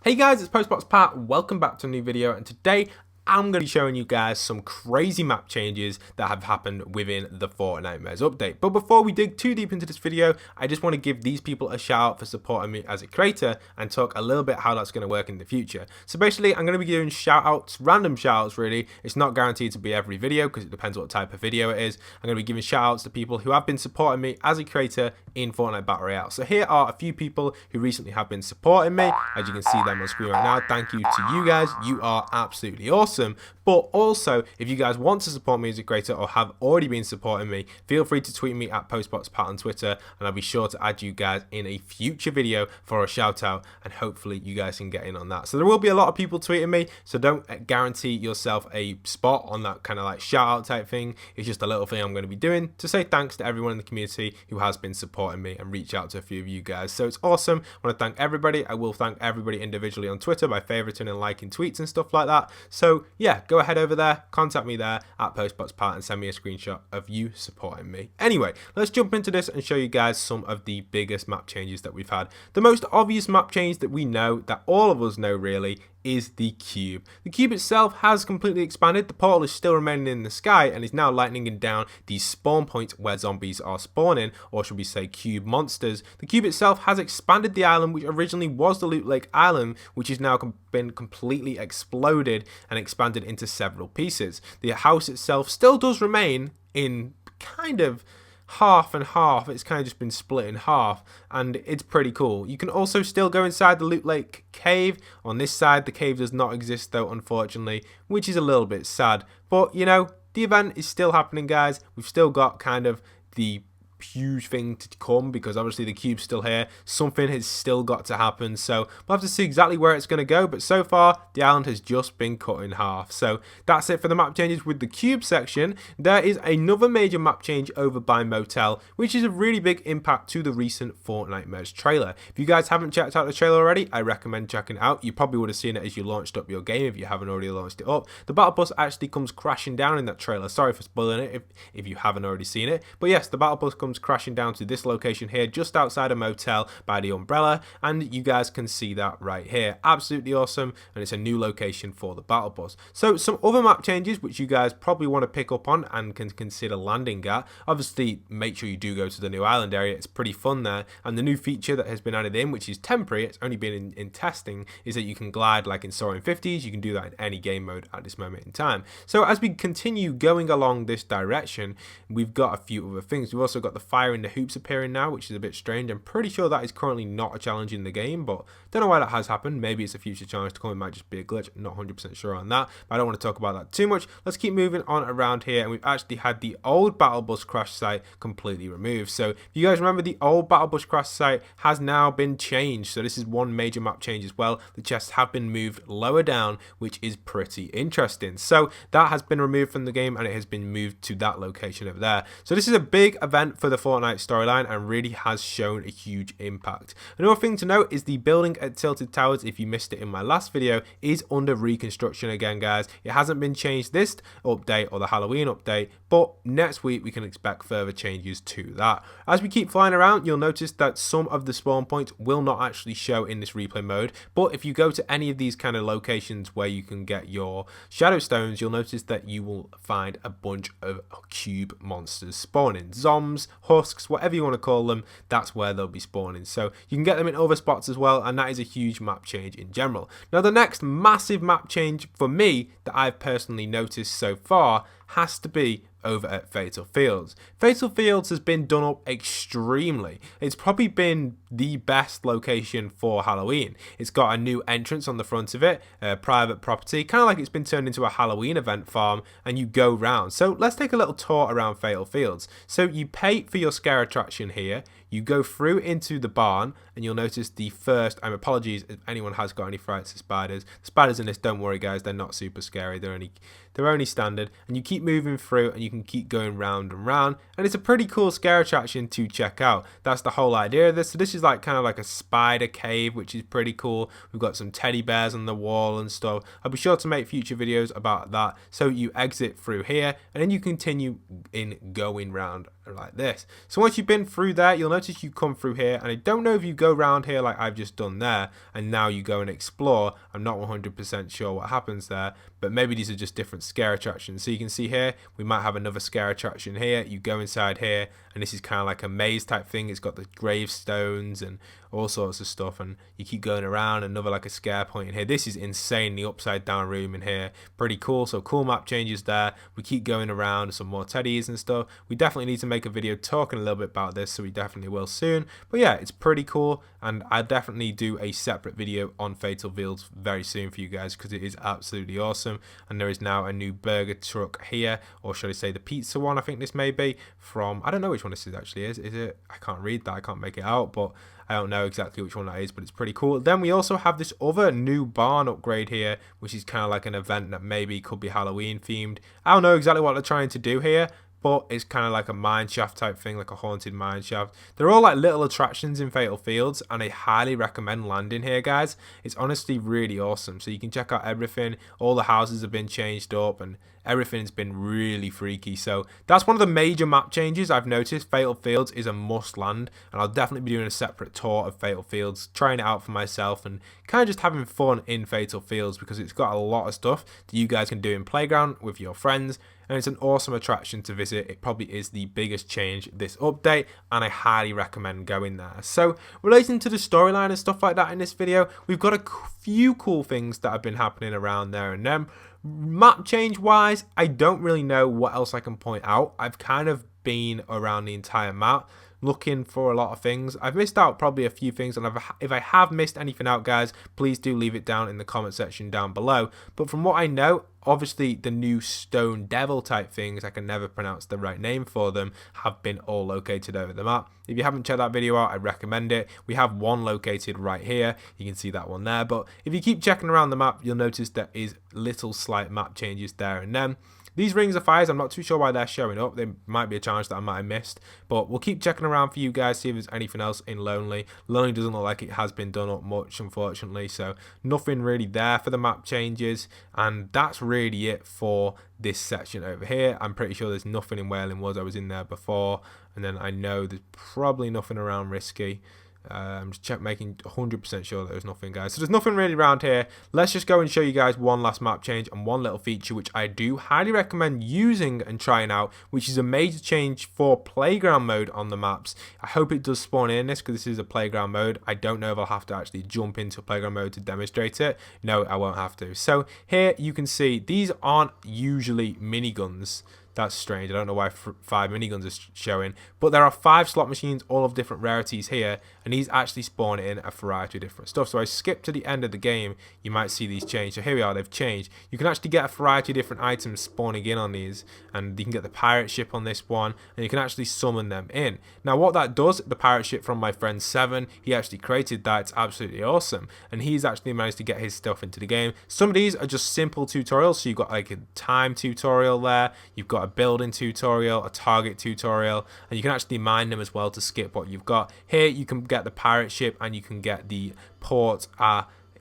Hey guys, it's postboxpat. Welcome back to a new video, and today I'm going to be showing you guys some crazy map changes that have happened within the FORTNITEMARES update. But before we dig too deep into this video, I just want to give these people a shout out for supporting me as a creator and talk a little bit how that's going to work in the future. So basically, I'm going to be giving shout outs, random shout outs really. It's not guaranteed to be every video because it depends what type of video it is. I'm going to be giving shout outs to people who have been supporting me as a creator in Fortnite Battle Royale. So here are a few people who recently have been supporting me. As you can see them on screen right now, thank you to you guys. You are absolutely awesome. But also, if you guys want to support me as a creator or have already been supporting me, feel free to tweet me at postboxpat on Twitter, and I'll be sure to add you guys in a future video for a shout out, and hopefully you guys can get in on that. So there will be a lot of people tweeting me, so don't guarantee yourself a spot on that kind of like shout out type thing. It's just a little thing I'm going to be doing to say thanks to everyone in the community who has been supporting me and reach out to a few of you guys. So it's awesome. I want to thank everybody. I will thank everybody individually on Twitter by favoriting and liking tweets and stuff like that. So yeah, go ahead over there, contact me there at postboxpat and send me a screenshot of you supporting me. Anyway, let's jump into this and show you guys some of the biggest map changes that we've had. The most obvious map change that we know, that all of us know really, is the cube. The cube itself has completely expanded. The portal is still remaining in the sky and is now lightning down the spawn points where zombies are spawning, or should we say cube monsters. The cube itself has expanded the island, which originally was the Loot Lake Island, which has now been completely exploded and expanded into several pieces. The house itself still does remain in kind of half and half. It's kind of just been split in half, and it's pretty cool. You can also still go inside the Loot Lake cave. On this side, the cave does not exist though, unfortunately, which is a little bit sad. But you know, the event is still happening, guys. We've still got kind of the huge thing to come, because obviously the cube's still here. Something has still got to happen, so we'll have to see exactly where it's going to go, but so far the island has just been cut in half. So that's it for the map changes with the cube section. There is another major map change over by Motel, which is a really big impact to the recent FORTNITEMARES trailer. If you guys haven't checked out the trailer already, I recommend checking it out. You probably would have seen it as you launched up your game if you haven't already launched it up. The battle bus actually comes crashing down in that trailer. Sorry for spoiling it if you haven't already seen it, but yes, the battle bus comes crashing down to this location here just outside a motel by the umbrella, and you guys can see that right here. Absolutely awesome, and it's a new location for the battle bus. So some other map changes which you guys probably want to pick up on and can consider landing at. Obviously make sure you do go to the new island area. It's pretty fun there, and the new feature that has been added in, which is temporary, it's only been in testing, is that you can glide like in Soaring 50s. You can do that in any game mode at this moment in time. So as we continue going along this direction, we've got a few other things. We've also got the fire in the hoops appearing now, which is a bit strange. I'm pretty sure that is currently not a challenge in the game, but don't know why that has happened. Maybe it's a future challenge to come. It might just be a glitch. I'm not 100% sure on that, but I don't want to talk about that too much. Let's keep moving on around here, and we've actually had the old battle bus crash site completely removed. So if you guys remember, the old battle bus crash site has now been changed. So this is one major map change as well. The chests have been moved lower down, which is pretty interesting. So that has been removed from the game, and it has been moved to that location over there. So this is a big event for the Fortnite storyline and really has shown a huge impact. Another thing to note is the building at Tilted Towers, if you missed it in my last video, is under reconstruction again, guys. It hasn't been changed this update or the Halloween update, but next week we can expect further changes to that. As we keep flying around, you'll notice that some of the spawn points will not actually show in this replay mode, but if you go to any of these kind of locations where you can get your shadow stones, you'll notice that you will find a bunch of cube monsters spawning. Zombs, husks, whatever you want to call them, that's where they'll be spawning. So you can get them in other spots as well, and that is a huge map change in general. Now the next massive map change for me that I've personally noticed so far has to be over at Fatal Fields. Fatal Fields has been done up extremely. It's probably been the best location for Halloween. It's got a new entrance on the front of it, private property, kind of like it's been turned into a Halloween event farm, and you go round. So let's take a little tour around Fatal Fields. So you pay for your scare attraction here. You go through into the barn, and you'll notice the first, apologies if anyone has got any frights of spiders. The spiders in this, don't worry guys, they're not super scary. They're only standard, and you keep moving through and you can keep going round and round, and it's a pretty cool scare attraction to check out. That's the whole idea of this. So this is like kind of like a spider cave, which is pretty cool. We've got some teddy bears on the wall and stuff. I'll be sure to make future videos about that. So you exit through here, and then you continue in going round like this. So once you've been through there, you'll notice you come through here, and I don't know if you go around here like I've just done there and now you go and explore. I'm not 100% sure what happens there, but maybe these are just different scare attractions. So you can see here we might have another scare attraction here. You go inside here, and this is kind of like a maze type thing. It's got the gravestones and all sorts of stuff, and you keep going around. Another like a scare point in here. This is insane, the upside down room in here, pretty cool. So cool map changes there. We keep going around, some more teddies and stuff. We definitely need to make a video talking a little bit about this, so we definitely will soon. But yeah, it's pretty cool, and I'll definitely do a separate video on Fatal Fields very soon for you guys, because it is absolutely awesome. And there is now a new burger truck here, or should I say the pizza one, I think this may be from, I don't know which one this is actually. Is it, I can't read that, I can't make it out, but I don't know exactly which one that is, but it's pretty cool. Then we also have this other new barn upgrade here, which is kind of like an event that maybe could be Halloween themed. I don't know exactly what they're trying to do here, but it's kind of like a mine shaft type thing, like a haunted mine shaft. They're all like little attractions in Fatal Fields, and I highly recommend landing here, guys. It's honestly really awesome. So you can check out everything. All the houses have been changed up, and everything's been really freaky. So that's one of the major map changes I've noticed. Fatal Fields is a must land, and I'll definitely be doing a separate tour of Fatal Fields, trying it out for myself and kind of just having fun in Fatal Fields, because it's got a lot of stuff that you guys can do in playground with your friends, and it's an awesome attraction to visit. It probably is the biggest change this update, and I highly recommend going there. So relating to the storyline and stuff like that in this video, we've got a few cool things that have been happening around there, and then map change wise, I don't really know what else I can point out. I've kind of been around the entire map looking for a lot of things. I've missed out probably a few things, and if I have missed anything out, guys, please do leave it down in the comment section down below. But from what I know, obviously the new stone devil type things, I can never pronounce the right name for them, have been all located over the map. If you haven't checked that video out, I recommend it. We have one located right here. You can see that one there. But if you keep checking around the map, you'll notice there is little slight map changes there and then. These rings of fires, I'm not too sure why they're showing up. There might be a challenge that I might have missed, but we'll keep checking around for you guys, see if there's anything else in Lonely. Lonely doesn't look like it has been done up much, unfortunately, so nothing really there for the map changes, and that's really it for this section over here. I'm pretty sure there's nothing in Wailing Woods. I was in there before, and then I know there's probably nothing around Risky. I'm just making 100% sure there's nothing, guys. So there's nothing really around here. Let's just go and show you guys one last map change and one little feature which I do highly recommend using and trying out, which is a major change for playground mode on the maps. I hope it does spawn in this, because this is a playground mode. I don't know if I'll have to actually jump into playground mode to demonstrate it. No, I won't have to. So here you can see these aren't usually miniguns. That's strange. I don't know why 5 miniguns are showing, but there are 5 slot machines, all of different rarities here, and these actually spawn in a variety of different stuff. So I skip to the end of the game, you might see these change. So here we are, they've changed. You can actually get a variety of different items spawning in on these, and you can get the pirate ship on this one, and you can actually summon them in. Now what that does, the pirate ship from my friend 7, he actually created that. It's absolutely awesome, and he's actually managed to get his stuff into the game. Some of these are just simple tutorials, so you've got like a time tutorial there, you've got a building tutorial, a target tutorial, and you can actually mine them as well to skip what you've got. Here you can get the pirate ship, and you can get the port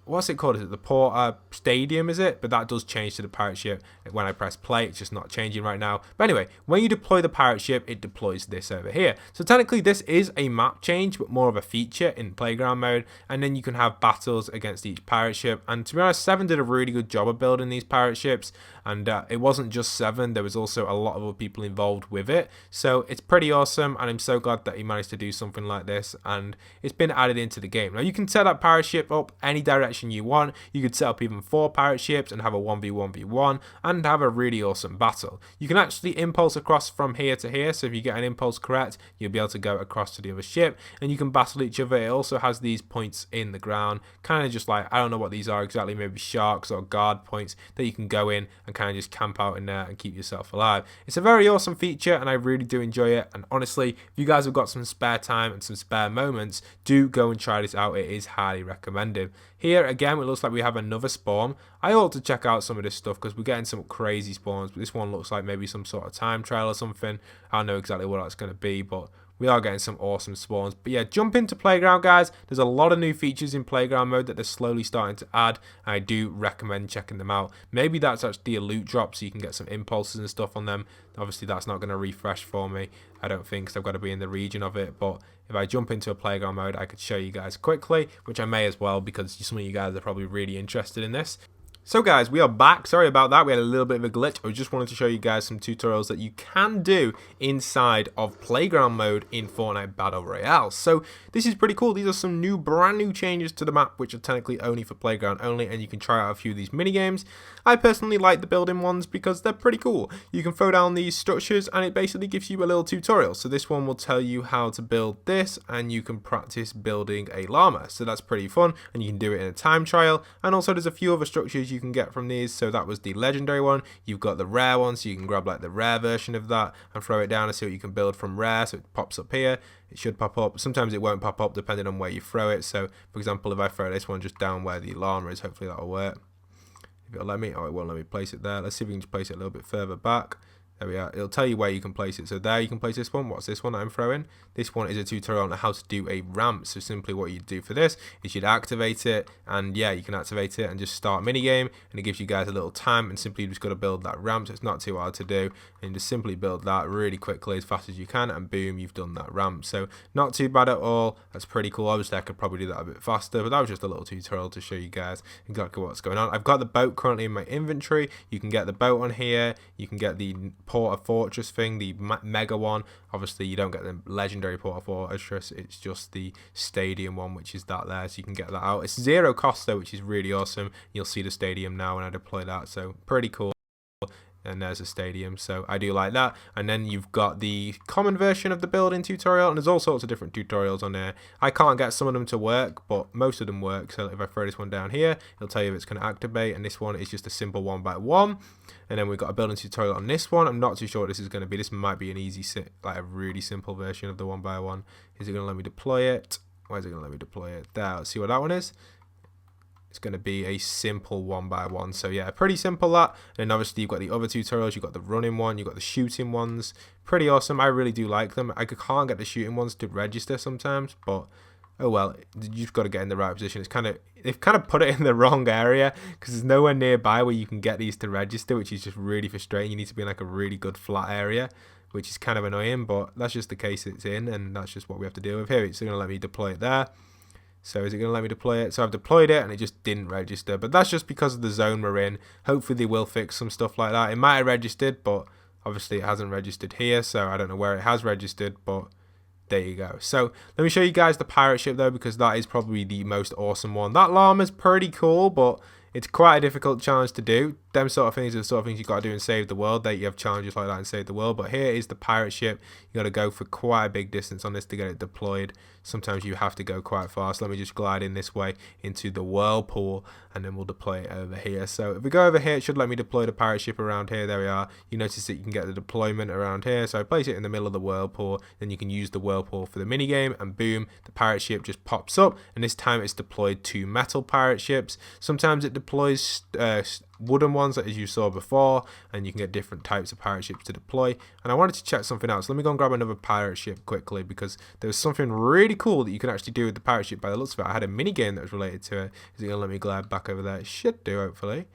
what's it called? Is it the Port Stadium, is it? But that does change to the pirate ship when I press play. It's just not changing right now. But anyway, when you deploy the pirate ship, it deploys this over here. So technically this is a map change, but more of a feature in playground mode. And then you can have battles against each pirate ship. And to be honest, 7 did a really good job of building these pirate ships. And it wasn't just 7, there was also a lot of other people involved with it. So it's pretty awesome, and I'm so glad that he managed to do something like this, and it's been added into the game. Now you can set that pirate ship up any direction you want. You could set up even 4 pirate ships and have a 1v1v1 and have a really awesome battle. You can actually impulse across from here to here, so if you get an impulse correct, you'll be able to go across to the other ship, and you can battle each other. It also has these points in the ground, kind of just like, I don't know what these are exactly, maybe sharks or guard points that you can go in and kind of just camp out in there and keep yourself alive. It's a very awesome feature, and I really do enjoy it. And honestly, if you guys have got some spare time and some spare moments, do go and try this out. It is highly recommended. Here again, it looks like we have another spawn. I ought to check out some of this stuff because we're getting some crazy spawns, but this one looks like maybe some sort of time trial or something. I don't know exactly what that's going to be, but we are getting some awesome spawns. But yeah, jump into Playground, guys. There's a lot of new features in Playground mode that they're slowly starting to add. I do recommend checking them out. Maybe that's actually a loot drop so you can get some impulses and stuff on them. Obviously, that's not going to refresh for me, I don't think, because I've got to be in the region of it. But if I jump into a Playground mode, I could show you guys quickly, which I may as well, because some of you guys are probably really interested in this. So guys, we are back. Sorry about that. We had a little bit of a glitch. I just wanted to show you guys some tutorials that you can do inside of Playground mode in Fortnite Battle Royale. So this is pretty cool. These are some brand new changes to the map, which are technically only for Playground only, and you can try out a few of these mini games. I personally like the building ones because they're pretty cool. You can throw down these structures and it basically gives you a little tutorial. So this one will tell you how to build this, and you can practice building a llama. So that's pretty fun, and you can do it in a time trial. And also there's a few other structures you can get from these. So that was the legendary one. You've got the rare one, so you can grab like the rare version of that and throw it down and see what you can build from rare. So it pops up here. It should pop up. Sometimes it won't pop up depending on where you throw it. So for example, if I throw this one just down where the llama is, hopefully that'll work. If it'll let me, oh, it won't let me place it there. Let's see if we can just place it a little bit further back. There we are. It'll tell you where you can place it. So there you can place this one. What's this one that I'm throwing? This one is a tutorial on how to do a ramp. So simply what you do for this is you'd activate it, and yeah, you can activate it and just start a mini game, and it gives you guys a little time, and simply you just got to build that ramp. So it's not too hard to do, and just simply build that really quickly as fast as you can, and boom, you've done that ramp. So not too bad at all. That's pretty cool. Obviously I could probably do that a bit faster, but that was just a little tutorial to show you guys exactly what's going on. I've got the boat currently in my inventory. You can get the boat on here. You can get the Porter Fortress thing, the mega one. Obviously you don't get the legendary Porter Fortress, it's just the stadium one, which is that there, so you can get that out. It's 0 cost though, which is really awesome. You'll see the stadium now when I deploy that, so pretty cool. And there's a stadium, so I do like that. And then you've got the common version of the building tutorial, and there's all sorts of different tutorials on there. I can't get some of them to work, but most of them work. So if I throw this one down here, it'll tell you if it's going to activate, and this one is just a simple 1x1. And then we've got a building tutorial on this one. I'm not too sure what this is going to be. This might be an easy, like a really simple version of the 1x1. Is it going to let me deploy it? Why is it going to let me deploy it? There, let's see what that one is. It's going to be a simple 1x1. So yeah, pretty simple that. And then obviously you've got the other tutorials. You've got the running one. You've got the shooting ones. Pretty awesome. I really do like them. I can't get the shooting ones to register sometimes, but oh well, you've got to get in the right position. They've kind of put it in the wrong area because there's nowhere nearby where you can get these to register, which is just really frustrating. You need to be in like a really good flat area, which is kind of annoying, but that's just the case it's in, and that's just what we have to deal with here. It's going to let me deploy it there. So is it going to let me deploy it? So I've deployed it and it just didn't register. But that's just because of the zone we're in. Hopefully they will fix some stuff like that. It might have registered, but obviously it hasn't registered here. So I don't know where it has registered, but there you go. So let me show you guys the pirate ship though, because that is probably the most awesome one. That llama's pretty cool, but it's quite a difficult challenge to do. Them sort of things are the sort of things you got to do in Save the World. You have challenges like that in Save the World. But here is the pirate ship. You got to go for quite a big distance on this to get it deployed. Sometimes you have to go quite fast. Let me just glide in this way into the whirlpool, and then we'll deploy it over here. So if we go over here, it should let me deploy the pirate ship around here. There we are. You notice that you can get the deployment around here. So I place it in the middle of the whirlpool. Then you can use the whirlpool for the mini game, and boom, the pirate ship just pops up. And this time it's deployed 2 metal pirate ships. Sometimes it deploys wooden ones, as you saw before, and you can get different types of pirate ships to deploy. And I wanted to check something else. Let me go and grab another pirate ship quickly, because there was something really cool that you can actually do with the pirate ship by the looks of it. I had a mini game that was related to it. Is it going to let me glide back over there? It should do, hopefully.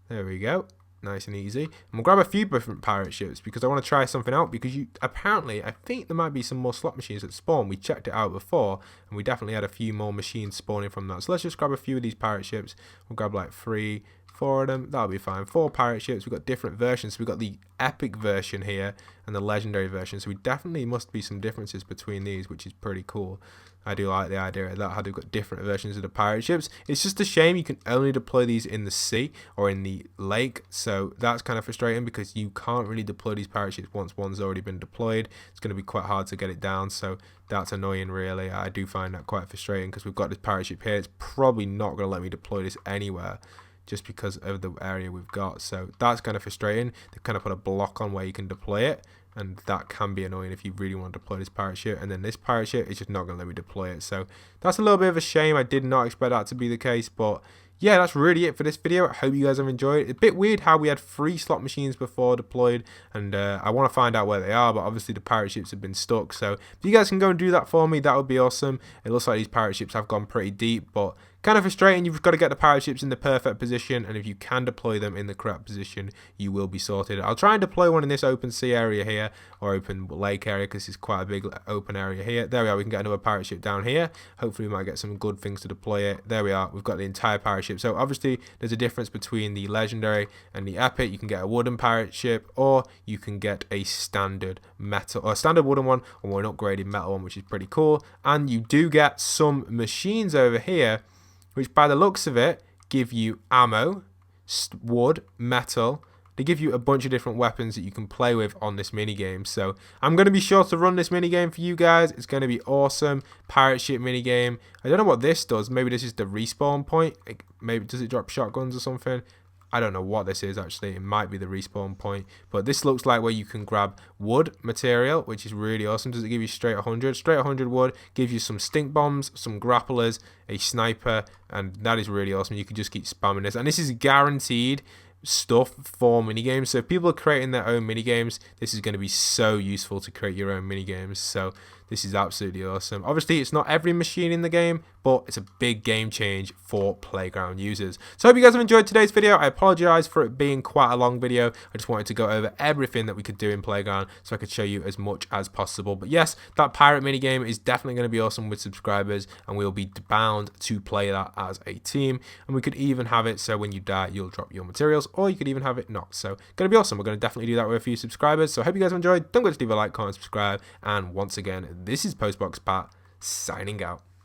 There we go. Nice and easy. I'm going to grab a few different pirate ships because I want to try something out, because apparently I think there might be some more slot machines that spawn. We checked it out before and we definitely had a few more machines spawning from that. So let's just grab a few of these pirate ships. We'll grab like 3, 4 of them. That'll be fine. 4 pirate ships. We've got different versions. So we've got the epic version here and the legendary version. So we definitely must be some differences between these, which is pretty cool. I do like the idea of that, how they've got different versions of the pirate ships. It's just a shame you can only deploy these in the sea or in the lake, so that's kind of frustrating because you can't really deploy these pirate ships once one's already been deployed. It's going to be quite hard to get it down, so that's annoying really. I do find that quite frustrating because we've got this pirate ship here. It's probably not going to let me deploy this anywhere just because of the area we've got, so that's kind of frustrating. They've kind of put a block on where you can deploy it, and that can be annoying if you really want to deploy this pirate ship. And then this pirate ship is just not going to let me deploy it, so that's a little bit of a shame. I did not expect that to be the case, but yeah, that's really it for this video. I hope you guys have enjoyed. It's a bit weird how we had 3 slot machines before deployed, and I want to find out where they are, but obviously the pirate ships have been stuck. So if you guys can go and do that for me, that would be awesome. It looks like these pirate ships have gone pretty deep, but kind of frustrating. You've got to get the pirate ships in the perfect position, and if you can deploy them in the correct position, you will be sorted. I'll try and deploy one in this open sea area here, or open lake area, because it's quite a big open area here. There we are. We can get another pirate ship down here. Hopefully we might get some good things to deploy it. There we are. We've got the entire pirate ship. So obviously there's a difference between the legendary and the epic. You can get a wooden pirate ship, or you can get a standard metal, or a standard wooden one, or an upgraded metal one, which is pretty cool. And you do get some machines over here, which by the looks of it give you ammo, wood, metal. They give you a bunch of different weapons that you can play with on this minigame. So I'm going to be sure to run this minigame for you guys. It's going to be awesome. Pirate ship minigame. I don't know what this does. Maybe this is the respawn point. Maybe does it drop shotguns or something? I don't know what this is actually. It might be the respawn point. But this looks like where you can grab wood material, which is really awesome. Does it give you straight 100? Straight 100 wood gives you some stink bombs, some grapplers, a sniper, and that is really awesome. You can just keep spamming this. And this is guaranteed stuff for minigames. So if people are creating their own minigames, this is going to be so useful to create your own minigames. So this is absolutely awesome. Obviously, it's not every machine in the game, but it's a big game change for Playground users. So I hope you guys have enjoyed today's video. I apologize for it being quite a long video. I just wanted to go over everything that we could do in Playground so I could show you as much as possible. But yes, that pirate minigame is definitely going to be awesome with subscribers, and we'll be bound to play that as a team. And we could even have it so when you die, you'll drop your materials, or you could even have it not. So going to be awesome. We're going to definitely do that with a few subscribers. So I hope you guys have enjoyed. Don't forget to leave a like, comment, subscribe, and once again, this is postboxpat signing out.